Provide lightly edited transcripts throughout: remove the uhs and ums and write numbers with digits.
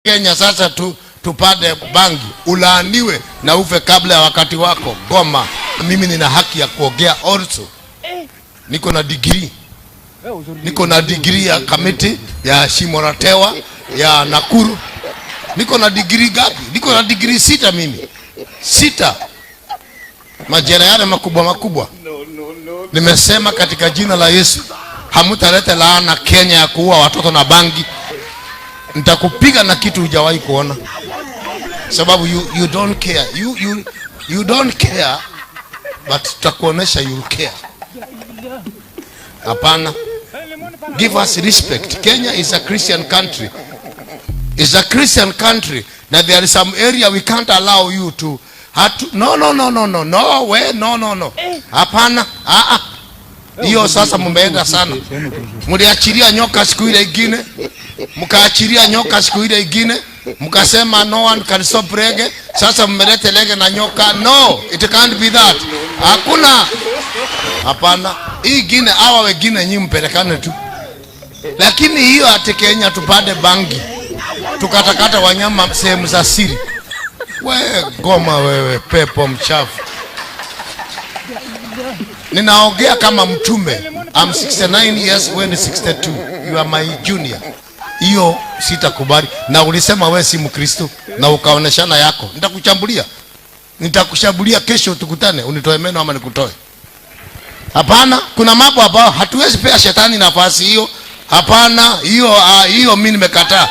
Kenya sasa tupade bangi, ulaaniwe na ufe kabla ya wakati wako. Goma, mimi nina haki ya kuongea also. Niko na degree ya kamiti ya Shimoratewa ya Nakuru. Niko na degree gapi? Niko na degree 6 mimi. 6. Majina yale makubwa. Nimesema katika jina la Yesu, hamutalete laana Kenya ya kuua watoto na bangi. Nitakupiga na kitu hujawahi kuona. Sababu you don't care. You don't care, but tutakuonesha you care. Hapana. Give us respect. Kenya is a Christian country. It's a Christian country. Now there is some area we can't allow you to. No. No way. No. Hapana. Hiyo sasa mumeenda sana. Mliachilia nyoka siku ile ingine. Mkaachilia nyoka siku ile ingine. Mkasema no one can stop reggae. Sasa mmelete lege na nyoka. No, it can't be that. Hakuna. Hapana. Hii ingine hawa wengine nyinyi mpelekane tu. Lakini hiyo ati Kenya tupande bangi, tukatakata wanyama sehemu za siri. Wewe Goma, wewe pepo mchafu. Ninaongea kama mtume. I'm 69 years, when 62. You are my junior. Hiyo sitakubali. Na ulisema wewe si Mkristo na ukaoneshana yako. Nitakushambulia kesho tukutane, unitoe meno ama nikutoe. Hapana, kuna mambo ambayo hatuwezi pea shetani nafasi hiyo. Hapana, hiyo mimi nimekataa.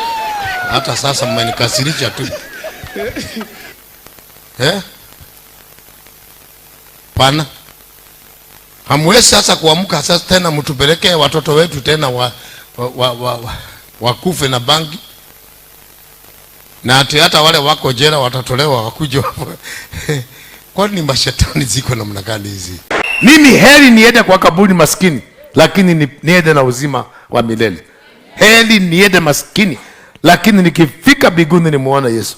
Hata sasa mmenikasirisha tu. Pana. Hamwezi sasa kuamka sasa tena mtupelekee watoto wetu tena wakufe na bangi. Na hata wale wako jela watatolewa wakuje. Kwani mashetani ziko namna gani hizi? Mimi heri niende kwa kaburi maskini, lakini niende na uzima wa milele. Heri niende maskini, lakini nikifika mbinguni nimuone Yesu.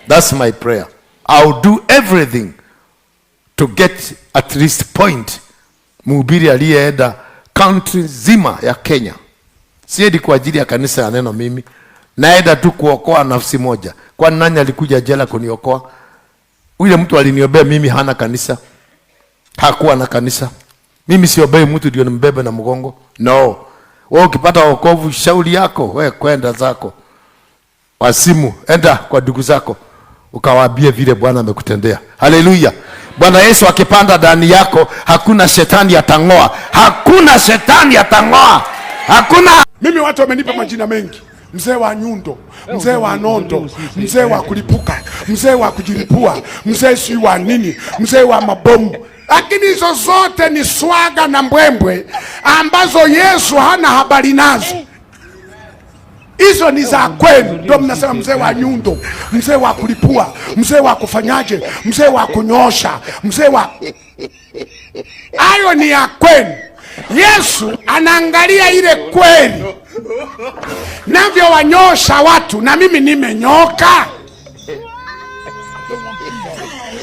That's my prayer. I'll do everything to get at least point. Mhubiri aliyeenda country zima ya Kenya. Siendi kwa ajili ya kanisa ya neno mimi. Naenda tu kuokoa nafsi moja. Kwa nani alikuja jela kuniokoa? Yule mtu aliniombea mimi hana kanisa. Hakuwa na kanisa. Mimi siobei mtu ndio nimbebe na mgongo. No. Wewe ukipata wokovu shauri yako, wewe kwenda zako. Wasimu, enda kwa ndugu zako ukawaambie vile Bwana amekutendea. Haleluya. Bwana Yesu akipanda ndani yako, hakuna shetani atang'oa. Hakuna shetani atang'oa. Hakuna. Mimi watu wamenipa majina mengi. Mzee wa nyundo, mzee wa nondo, mzee wa kulipuka, mzee wa kujilipua, mzee si wa nini, mzee wa mabomu. Lakini hizo zote ni swaga na mbwembwe ambazo Yesu hana habari nazo. Hizo ni za kwenu. Ndio mnasema mzee wa nyundo, mzee wa kulipua, mzee wa kufanyaje, mzee wa kunyosha, mzee wa... Hayo ni ya kwenu. Yesu anaangalia ile kweli. Navyo wanyosha watu na mimi nimenyoka.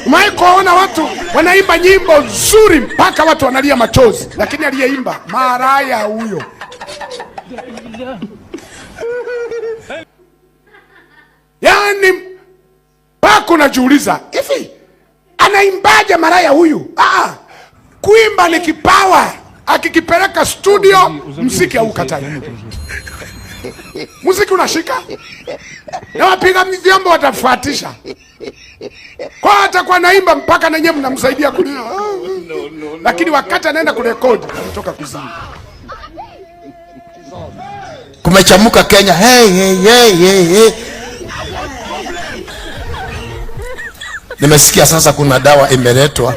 Umeona watu wanaimba nyimbo nzuri mpaka watu wanalia machozi, lakini aliyeimba maraya huyo. Yaani mpaka unajiuliza, hivi anaimbaje maraya huyu? Kuimba ni kipawa. Akikipeleka studio, muziki haukatai. Muziki unashika. Na wapiga vyombo watafuatisha. Kwa hata kwa naimba mpaka na nyinyi mnamsaidia kulia. Lakini wakati anaenda kurekodi anatoka kuzimu. Kumechamuka Kenya. Hey. Nimesikia sasa kuna dawa imeletwa.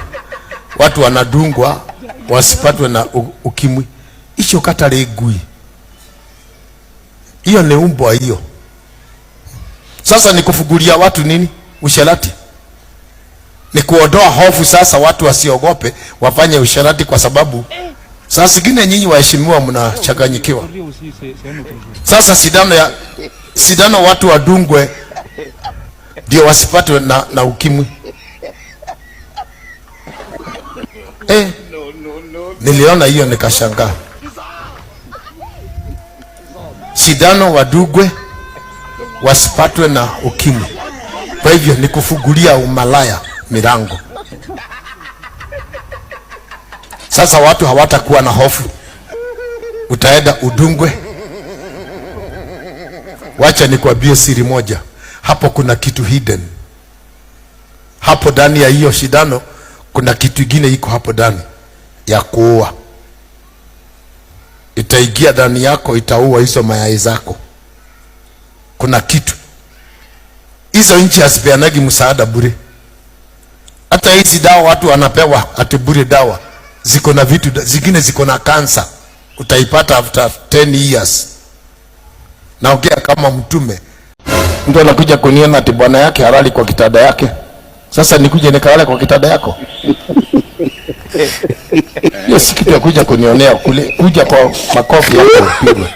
Watu wanadungwa wasipatwe na ukimwi. Hicho katalegui. Hiyo ni umbwa hiyo. Sasa ni kufugulia watu nini? Usherati. Ni kuondoa hofu sasa watu wasiogope wafanye usherati, kwa sababu sasa zingine nyinyi waheshimiwa mnachanganyikiwa. Sasa sidano watu wadungwe ndio wasipatwe na ukimwi. Niliona hiyo nikashangaa. Sidano wadugwe wasipatwe na ukimwi. Kwa hivyo ni kufungulia umalaya milango. Sasa watu hawatakuwa na hofu, utaenda udungwe. Wacha nikwambie siri moja, hapo kuna kitu hidden. Hapo ndani ya hiyo shindano kuna kitu kingine iko hapo ndani ya kuua. Itaingia ndani yako, itaua hizo mayai zako. Kuna kitu. Hizo nchi hazipeanagi msaada bure. Hata hizi dawa watu wanapewa ati bure dawa, ziko na vitu zingine, ziko na kansa, utaipata after 10 years. Naongea kama mtume. Mtu anakuja kuniona ati bwana yake halali kwa kitanda yake. Sasa nikuje nikalale kwa kitanda yako? Hiyo si kitu ya kuja kunionea kule, kuja kwa makofi yako upigwe.